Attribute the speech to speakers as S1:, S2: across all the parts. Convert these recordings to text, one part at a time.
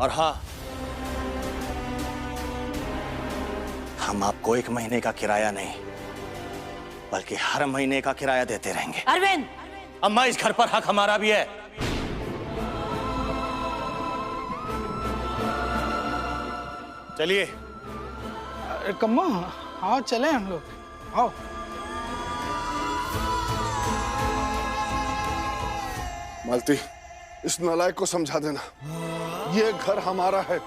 S1: और हाँ, हम आपको 1 महीने का किराया नहीं बल्कि हर महीने का किराया देते रहेंगे।
S2: अरविंद!
S1: अम्मा, इस घर पर हक हमारा भी है। चलिए।
S3: कम्मा, आओ चले हम लोग, आओ।
S4: मालती, इस नालायक को समझा देना, ये घर हमारा है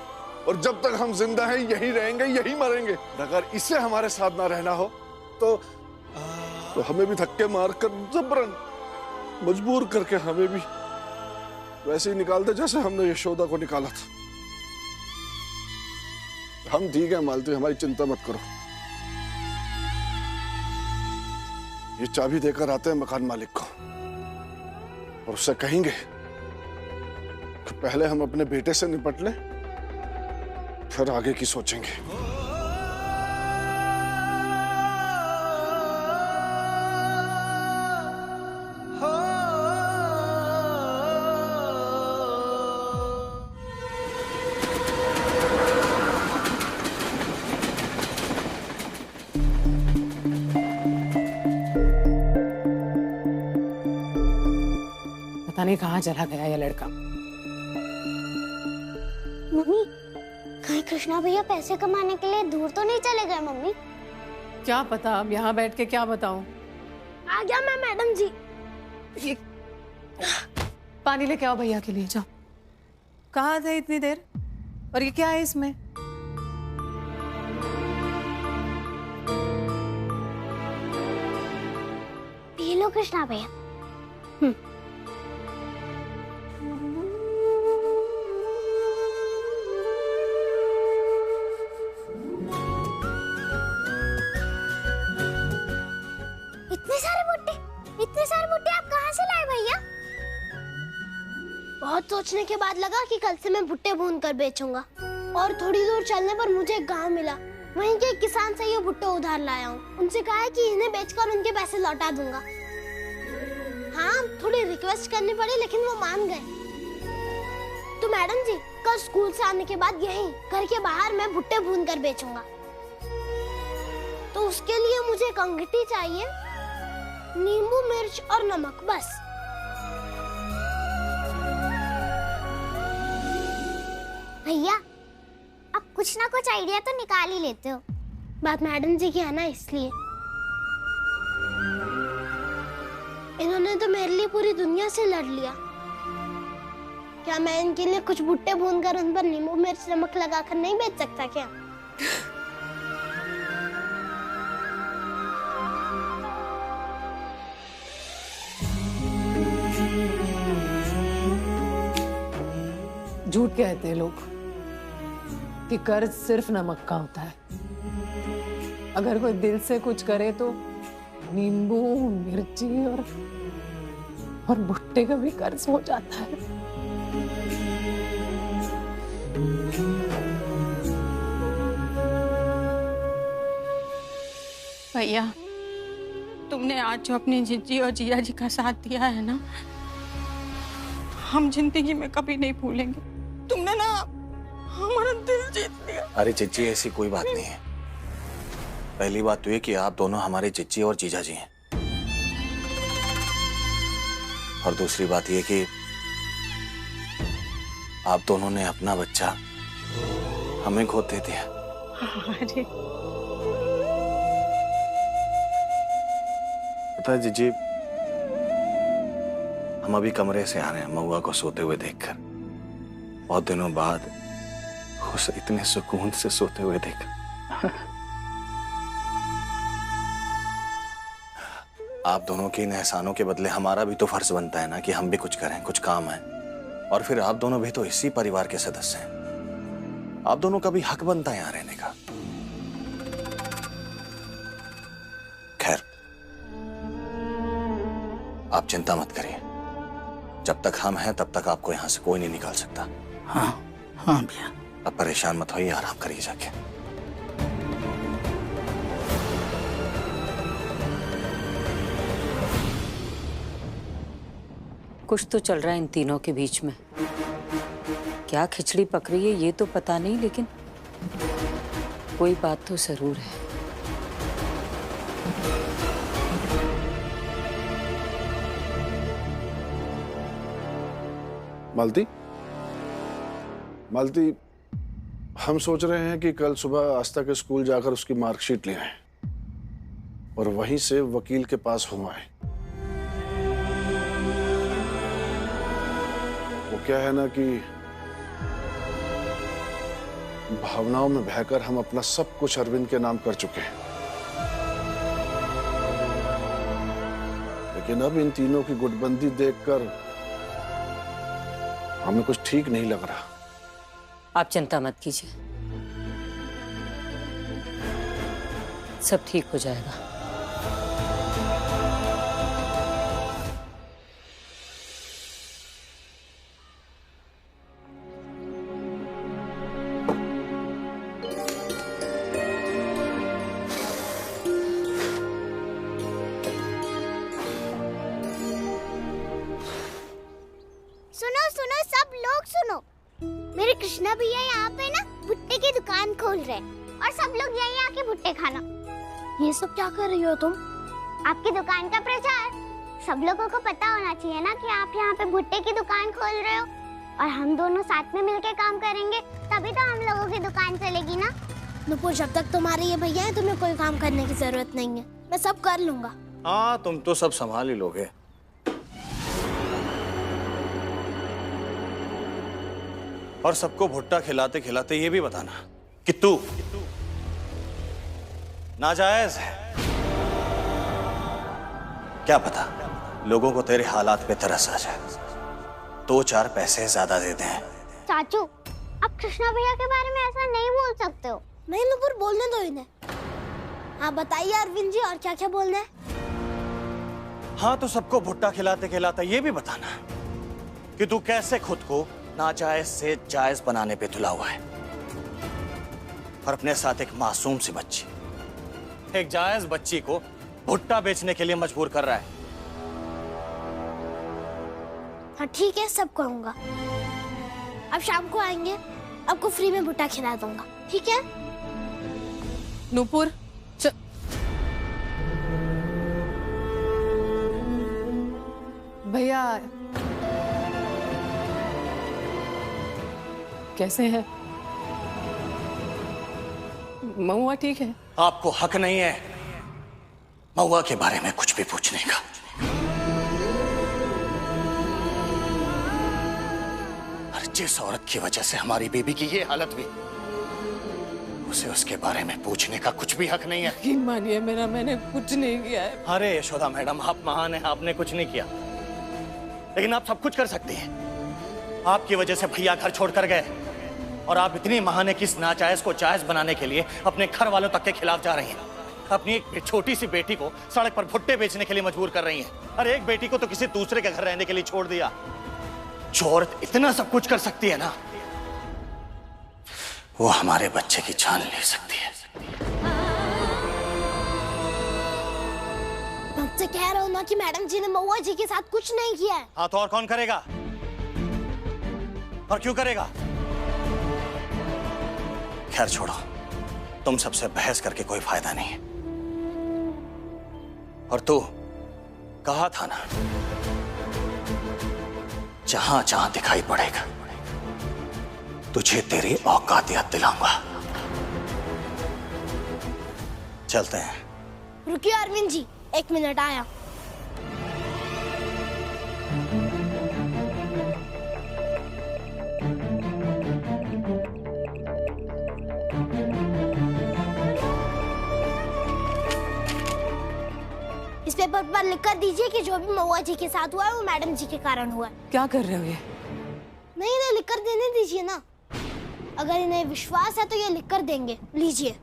S4: और जब तक हम जिंदा हैं यही रहेंगे, यही मरेंगे। अगर इसे हमारे साथ ना रहना हो तो हमें भी धक्के मारकर जबरन मजबूर करके हमें भी वैसे ही निकाल दे जैसे हमने यशोदा को निकाला था। हम ठीक है मालती, हमारी चिंता मत करो। ये चाबी देकर आते हैं मकान मालिक को और उससे कहेंगे कि पहले हम अपने बेटे से निपट लें, फिर आगे की सोचेंगे।
S2: पता नहीं कहाँ चला गया ये लड़का।
S5: मम्मी, कहीं कृष्णा भैया पैसे कमाने के लिए दूर तो नहीं चले गए? मम्मी,
S2: क्या पता, अब यहाँ बैठ के क्या बताऊं।
S5: आ गया मैं मैडम जी।
S2: ये पानी लेके आओ भैया के लिए, जाओ। कहाँ थे इतनी देर? और ये क्या है इसमें?
S5: पी लो कृष्णा भैया। इतने सारे भुट्टे आप कहाँ से लाए भैया? बहुत सोचने के बाद लगा कि कल से मैं भुट्टे भून कर बेचूंगा। और थोड़ी दूर चलने पर मुझे एक गांव मिला, वहीं के किसान से ये भुट्टे उधार लाया हूँ। उनसे कहा है कि इन्हें बेचकर उनके पैसे लौटा दूंगा। हाँ, थोड़ी रिक्वेस्ट करनी पड़ी लेकिन वो मान गए। तो मैडम जी, कल स्कूल से आने के बाद यहीं घर के बाहर मैं भुट्टे भून कर बेचूंगा। तो उसके लिए मुझे एक अंगूठी चाहिए, नींबू, मिर्च और नमक, बस। भैया, अब कुछ ना कुछ आइडिया तो निकाल ही लेते हो। बात मैडम जी की है ना, इसलिए। इन्होंने तो मेरे लिए पूरी दुनिया से लड़ लिया। क्या मैं इनके लिए कुछ भुट्टे भूनकर उन पर नींबू, मिर्च, नमक लगाकर नहीं बेच सकता क्या?
S2: झूठ कहते हैं लोग कि कर्ज सिर्फ नमक का होता है। अगर कोई दिल से कुछ करे तो नींबू, मिर्ची और भुट्टे का भी कर्ज हो जाता है।
S6: भैया, तुमने आज जो अपनी जीजी और जिया जी का साथ दिया है ना, हम जिंदगी में कभी नहीं भूलेंगे। तुमने ना हमारा दिल जीत लिया।
S1: अरे चिच्ची, ऐसी कोई बात नहीं है। पहली बात तो ये कि आप दोनों हमारे चिच्ची और जीजा जी हैं, और दूसरी बात ये कि आप दोनों ने अपना बच्चा हमें गोद दे दिया।
S6: अरे
S1: पता है जीजी, हम अभी कमरे से आ रहे हैं महुआ को सोते हुए देखकर। बहुत दिनों बाद उसे इतने सुकून से सोते हुए देखा। आप दोनों के इन एहसानों के बदले हमारा भी तो फर्ज बनता है ना कि हम भी कुछ करें, कुछ काम है। और फिर आप दोनों भी तो इसी परिवार के सदस्य हैं। आप दोनों का भी हक बनता है यहाँ रहने का। खैर, आप चिंता मत करिए। जब तक हम हैं तब तक आपको यहां से कोई नहीं निकाल सकता।
S3: हाँ हाँ भैया।
S1: अब परेशान मत होइए, आराम करिए जाके।
S7: कुछ तो चल रहा है इन तीनों के बीच में। क्या खिचड़ी पक रही है ये तो पता नहीं, लेकिन कोई बात तो जरूर है।
S4: मालती, मालती, हम सोच रहे हैं कि कल सुबह आस्था के स्कूल जाकर उसकी मार्कशीट ले आएं और वहीं से वकील के पास हो आए। वो क्या है ना कि भावनाओं में बहकर हम अपना सब कुछ अरविंद के नाम कर चुके हैं, लेकिन अब इन तीनों की गुटबंदी देखकर हमें कुछ ठीक नहीं लग रहा।
S7: आप चिंता मत कीजिए, सब ठीक हो जाएगा।
S5: सुनो सुनो सब लोग सुनो, मेरे कृष्णा भैया यहाँ पे ना भुट्टे की दुकान खोल रहे हैं और सब लोग यहीं आके भुट्टे खाना। ये सब क्या कर रही हो तुम? आपकी दुकान का प्रचार। सब लोगों को पता होना चाहिए ना कि आप यहाँ पे भुट्टे की दुकान खोल रहे हो, और हम दोनों साथ में मिलके काम करेंगे तभी तो हम लोगों की दुकान चलेगी ना। नुपुर, जब तक तुम्हारे ये भैया हैं तुम्हें कोई काम करने की जरूरत नहीं है, मैं सब कर लूंगा।
S1: हाँ, तुम तो सब संभाल ही लोगे। और सबको भुट्टा खिलाते खिलाते ये भी बताना कि तू नाजायज है। क्या पता लोगों को तेरे हालात पे तरस आ जाए, 2-4 पैसे ज्यादा दे दें।
S5: चाचू, आप कृष्णा भैया के बारे में ऐसा नहीं बोल सकते हो। नहीं नुपुर, बोलने दो इन्हें। हाँ बताइए अरविंद जी, और क्या क्या बोलना है?
S1: हाँ, तो सबको भुट्टा खिलाते खिलाते ये भी बताना कि तू कैसे खुद को नाजायज से जायज बनाने पे तुला हुआ है, और अपने साथ एक मासूम सी बच्ची, एक जायज बच्ची को भुट्टा बेचने के लिए मजबूर कर रहा है।
S5: हाँ ठीक है, सब कहूंगा। अब शाम को आएंगे, आपको फ्री में भुट्टा खिला दूंगा, ठीक है?
S2: नूपुर, भैया कैसे हैं? महुआ ठीक है?
S1: आपको हक नहीं है महुआ के बारे में कुछ भी पूछने का। और जिस औरत की वजह से हमारी बेबी की ये हालत हुई, उसे उसके बारे में पूछने का कुछ भी हक नहीं है।
S2: यकीन मानिए मेरा, मैंने कुछ नहीं किया है।
S1: अरे यशोदा मैडम, आप महान हैं, आपने कुछ नहीं किया, लेकिन आप सब कुछ कर सकती हैं। आपकी वजह से भैया घर छोड़कर गए, और आप इतनी महान है कि इस नाजायज को जायज बनाने के लिए अपने घर वालों तक के खिलाफ जा रही हैं। अपनी एक छोटी सी बेटी को सड़क पर भुट्टे बेचने के लिए मजबूर कर रही हैं। अरे एक बेटी को तो किसी दूसरे के घर रहने के लिए छोड़ दिया। जो औरत इतना सब कुछ कर सकती है ना, वो हमारे बच्चे की जान ले सकती है।
S5: मुझसे कह रहा हूँ ना कि मैडम जी ने महुआ जी के साथ कुछ नहीं किया है।
S1: हाँ, तो और कौन करेगा? और क्यों करेगा? खैर छोड़ो, तुम सबसे बहस करके कोई फायदा नहीं है। और तू कहा था ना, जहां जहां दिखाई पड़ेगा तुझे तेरी औकात याद दिलाऊंगा। चलते हैं।
S5: रुकिए अरविंद जी, 1 मिनट आया। इस पेपर पर लिख कर दीजिए कि जो भी महुआ जी के साथ हुआ है वो मैडम जी के कारण हुआ है।
S2: क्या कर रहे हो ये?
S5: नहीं, इन्हें लिख कर देने दीजिए ना। अगर इन्हें विश्वास है तो ये लिख कर देंगे। लीजिए।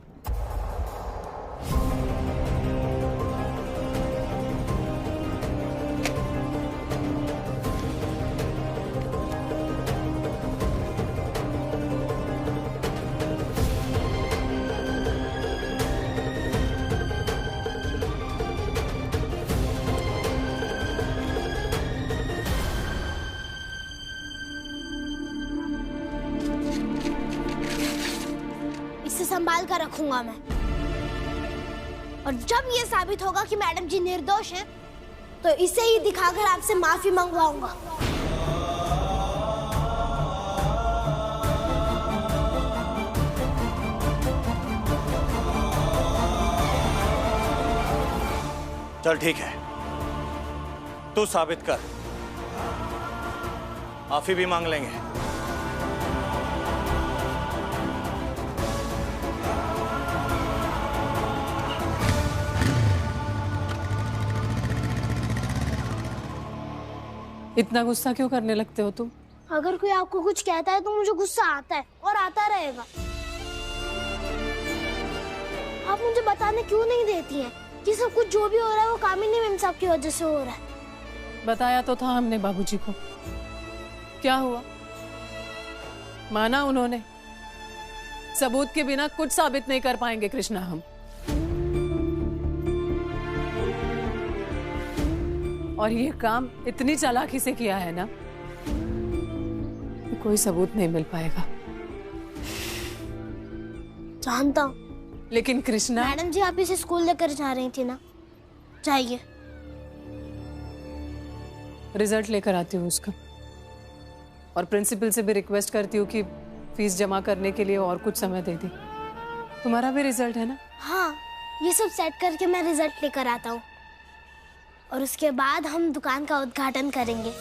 S5: इसे संभाल कर रखूंगा मैं। और जब ये साबित होगा कि मैडम जी निर्दोष हैं, तो इसे ही दिखाकर आपसे माफी मंगवाऊंगा।
S1: चल ठीक है, तू साबित कर, माफी भी मांग लेंगे।
S2: इतना गुस्सा क्यों करने लगते हो तुम?
S5: अगर कोई आपको कुछ कहता है तो मुझे गुस्सा आता है और आता रहेगा। आप मुझे बताने क्यों नहीं देती हैं कि सब कुछ जो भी हो रहा है वो कामिनी मैम साहब की वजह से हो रहा है?
S2: बताया तो था हमने बाबूजी को। क्या हुआ? माना उन्होंने? सबूत के बिना कुछ साबित नहीं कर पाएंगे कृष्णा हम। और ये काम इतनी चालाकी से किया है ना, कोई सबूत नहीं मिल पाएगा।
S5: जानता हूँ।
S2: लेकिन कृष्णा।
S5: मैडम जी आप इसे स्कूल लेकर जा रही थी ना, जाइए।
S2: रिजल्ट लेकर आती हूँ उसका, और प्रिंसिपल से भी रिक्वेस्ट करती हूँ कि फीस जमा करने के लिए और कुछ समय दे दी। तुम्हारा भी रिजल्ट है ना?
S5: हाँ, ये सब सेट करके मैं रिजल्ट लेकर आता हूँ, और उसके बाद हम दुकान का उद्घाटन करेंगे।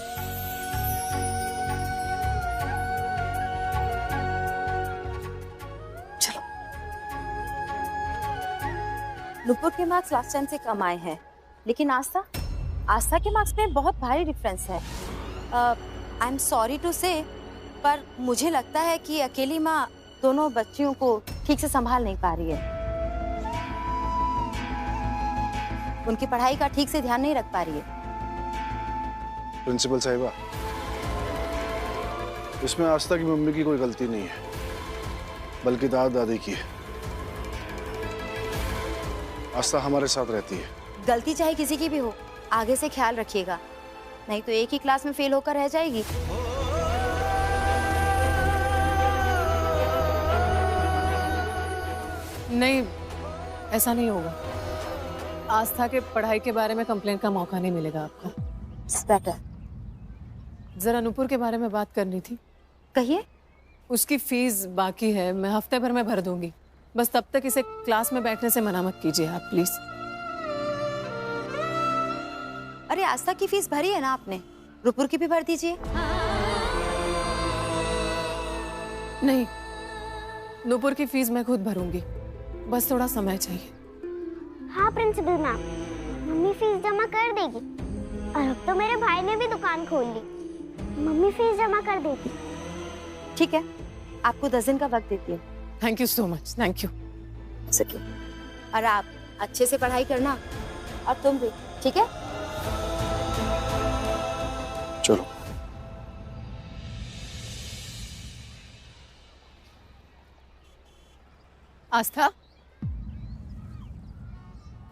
S2: चलो।
S8: नुपुर के मार्क्स लास्ट टाइम से कम आए हैं, लेकिन आस्था के मार्क्स में बहुत भारी डिफरेंस है। आई एम सॉरी टू से, पर मुझे लगता है कि अकेली माँ दोनों बच्चियों को ठीक से संभाल नहीं पा रही है। उनकी पढ़ाई का ठीक से ध्यान नहीं रख पा रही है।
S4: प्रिंसिपल साहिबा, इसमें आस्था की मम्मी की कोई गलती नहीं है, बल्कि दादी की है। आस्था हमारे साथ रहती है।
S8: गलती चाहे किसी की भी हो, आगे से ख्याल रखिएगा, नहीं तो एक ही क्लास में फेल होकर रह जाएगी।
S2: नहीं, ऐसा नहीं होगा। आस्था के पढ़ाई के बारे में कंप्लेंट का मौका नहीं मिलेगा आपको।
S8: बेटर।
S2: जरा नुपुर के बारे में बात करनी थी।
S8: कहिए।
S2: उसकी फीस बाकी है, मैं हफ्ते भर में भर दूंगी। बस तब तक इसे क्लास में बैठने से मना मत कीजिए आप, प्लीज।
S8: अरे आस्था की फीस भरी है ना आपने, नुपुर की भी भर दीजिए।
S2: नहीं, नुपुर की फीस मैं खुद भरूंगी, बस थोड़ा समय चाहिए।
S5: हाँ प्रिंसिपल मैम, मम्मी फीस जमा कर देगी। और अब तो मेरे भाई ने भी दुकान खोल ली, मम्मी फीस जमा कर देगी।
S8: ठीक है, आपको 10 दिन का वक्त देती है।
S2: Thank you so much, thank you.
S8: और आप अच्छे से पढ़ाई करना, और तुम भी, ठीक है?
S4: चलो।
S2: आस्था,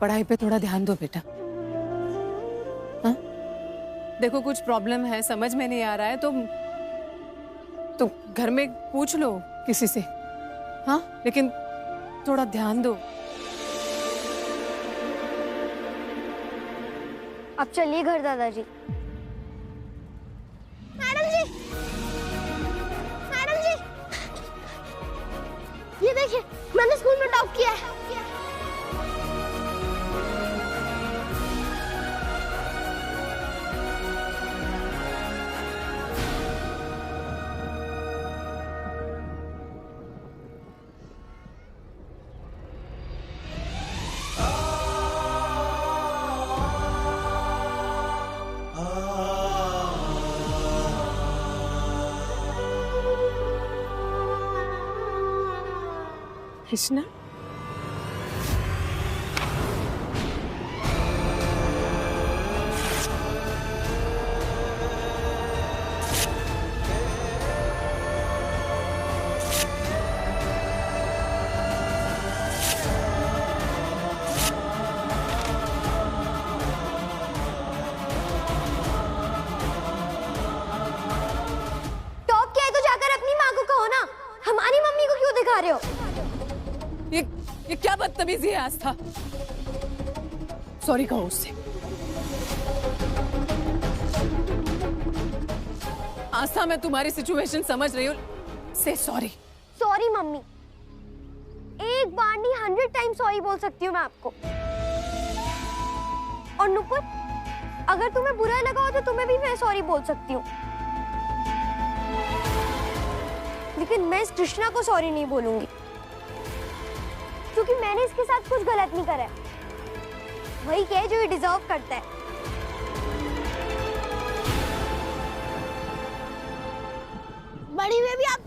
S2: पढ़ाई पे थोड़ा ध्यान दो बेटा। हाँ? देखो कुछ प्रॉब्लम है, समझ में नहीं आ रहा है तो घर में पूछ लो किसी से। हाँ, लेकिन थोड़ा ध्यान दो।
S5: अब चलिए घर दादाजी। मैडम जी, मैडम जी, ये देखिए मैंने स्कूल में टॉप किया है।
S2: कृष्णा,
S5: टॉप किया है तो जाकर अपनी माँ को कहो ना, हमारी मम्मी को क्यों दिखा रहे हो?
S2: ये क्या बदतमीजी है आस्था? सॉरी कहो उससे। आस्था, मैं तुम्हारी सिचुएशन समझ रही हूँ। से सॉरी।
S5: सॉरी मम्मी, एक बार नहीं 100 टाइम सॉरी बोल सकती हूँ मैं आपको। और नुपुर, अगर तुम्हें बुरा लगा हो तो तुम्हें भी मैं सॉरी बोल सकती हूँ, लेकिन मैं इस कृष्णा को सॉरी नहीं बोलूंगी, क्योंकि मैंने इसके साथ कुछ गलत नहीं करा है। वही कहे जो ये डिजर्व करता है। बड़ी बेबी आप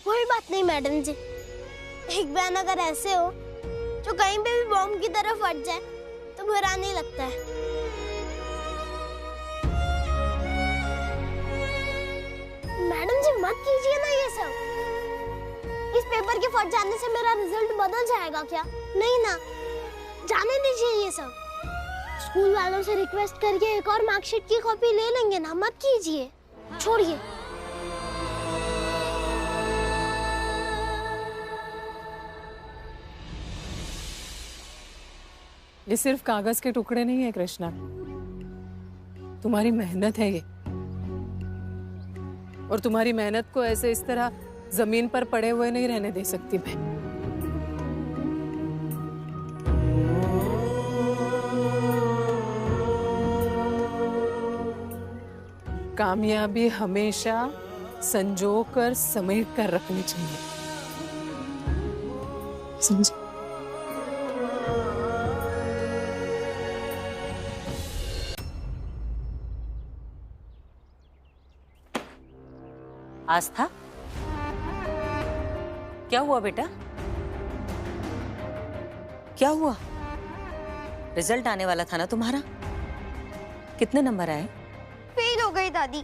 S5: कोई बात नहीं मैडम जी, एक बहन अगर ऐसे हो जो कहीं पे भी बॉम्ब की तरह फट जाए तो बुरा नहीं लगता है। मैडम जी मत कीजिए ना ये सब। इस पेपर के फट जाने से मेरा रिजल्ट बदल जाएगा क्या? नहीं ना, जाने दीजिए ये सब। स्कूल वालों से रिक्वेस्ट करके एक और मार्कशीट की कॉपी ले लेंगे ना, मत कीजिए, छोड़िए।
S2: ये सिर्फ कागज के टुकड़े नहीं है कृष्णा, तुम्हारी मेहनत है ये। और तुम्हारी मेहनत को ऐसे इस तरह जमीन पर पड़े हुए नहीं रहने दे सकती मैं। कामयाबी हमेशा संजो कर समेट कर रखनी चाहिए, समझे?
S7: आस्था, क्या हुआ बेटा? क्या हुआ? रिजल्ट आने वाला था ना तुम्हारा, कितने नंबर आए?
S5: फेल हो गई दादी।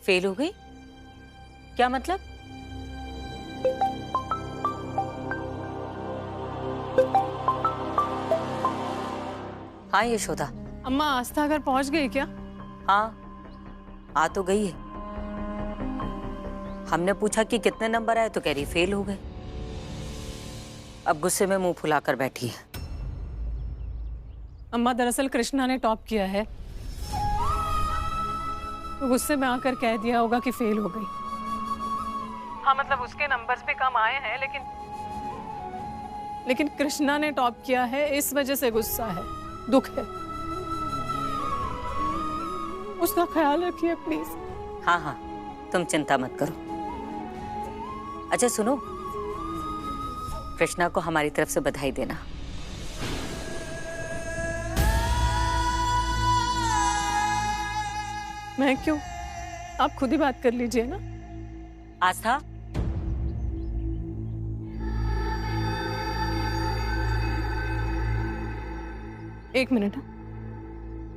S7: फेल हो गई? क्या मतलब? हाँ यशोदा।
S2: अम्मा, आस्था घर पहुंच गई क्या?
S7: हाँ, आ तो गई है। हमने पूछा कि कितने नंबर आए तो कह रही फेल हो गए। अब गुस्से में मुंह फुलाकर बैठी है।
S2: अम्मा, दरअसल कृष्णा ने टॉप किया है, तो गुस्से में आकर कह दिया होगा कि फेल हो गई। हाँ मतलब उसके नंबर्स भी कम आए हैं, लेकिन कृष्णा ने टॉप किया है, इस वजह से गुस्सा है, दुख है। उसका ख्याल रखिए प्लीज।
S7: हाँ हाँ, तुम चिंता मत करो। अच्छा सुनो, कृष्णा को हमारी तरफ से बधाई देना।
S2: मैं क्यों? आप खुद ही बात कर लीजिए ना।
S7: आस्था,
S2: एक मिनट,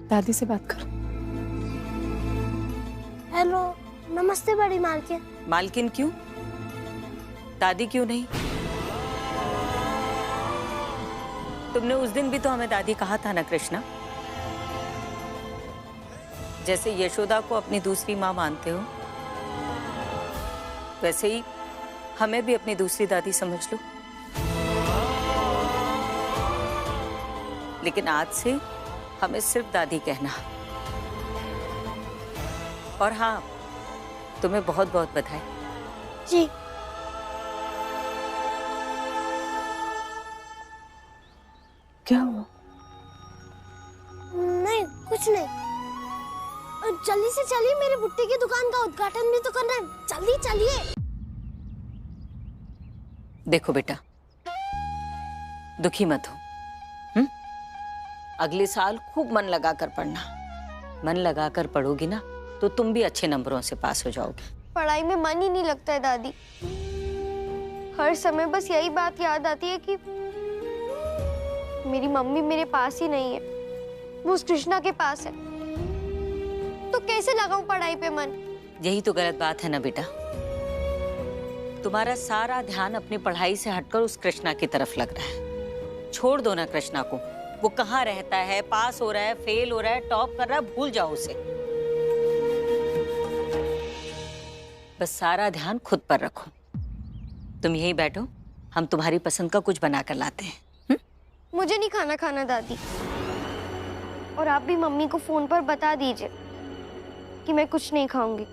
S2: दादी से बात करो।
S5: हेलो, नमस्ते बड़ी मालकिन।
S7: मालकिन क्यों? दादी क्यों नहीं? तुमने उस दिन भी तो हमें दादी कहा था ना कृष्णा। जैसे यशोदा को अपनी दूसरी माँ मानते हो, वैसे ही हमें भी अपनी दूसरी दादी समझ लो। लेकिन आज से हमें सिर्फ दादी कहना। और हाँ, तुम्हें बहुत बहुत बधाई।
S5: जी।
S2: क्या हुआ?
S5: नहीं, कुछ नहीं। और जल्दी से चलिए, मेरे भुट्टे की दुकान का उद्घाटन भी तो करना है। जल्दी चलिए।
S7: देखो बेटा, दुखी मत हो। अगले साल खूब मन लगा कर पढ़ना। मन लगा कर पढ़ोगी ना तो तुम भी अच्छे नंबरों से पास हो जाओगे।
S5: पढ़ाई में मन ही नहीं लगता है दादी। हर समय बस यही बात याद आती है कि मेरी मम्मी मेरे पास ही नहीं है, वो उस कृष्णा के पास है। तो कैसे लगाऊं पढ़ाई पे मन?
S7: यही तो गलत बात है ना बेटा। तुम्हारा सारा ध्यान अपनी पढ़ाई से हटकर उस कृष्णा की तरफ लग रहा है। छोड़ दो ना कृष्णा को। वो कहाँ रहता है, पास हो रहा है, फेल हो रहा है, टॉप कर रहा है, भूल जाओ उसे। बस सारा ध्यान खुद पर रखो। तुम यहीं बैठो, हम तुम्हारी पसंद का कुछ बना कर लाते हैं।
S5: मुझे नहीं खाना दादी, और आप भी मम्मी को फोन पर बता दीजिए कि मैं कुछ नहीं खाऊंगी।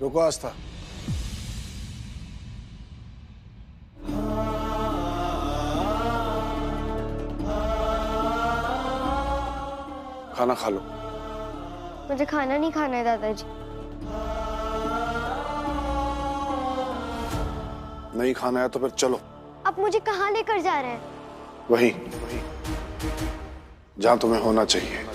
S4: रुको आस्था, खाना खा लो।
S5: मुझे खाना नहीं खाना है दादाजी।
S4: नहीं खाना है तो फिर चलो।
S5: आप मुझे कहाँ लेकर जा रहे हैं?
S4: वहीं जहाँ तुम्हें होना चाहिए।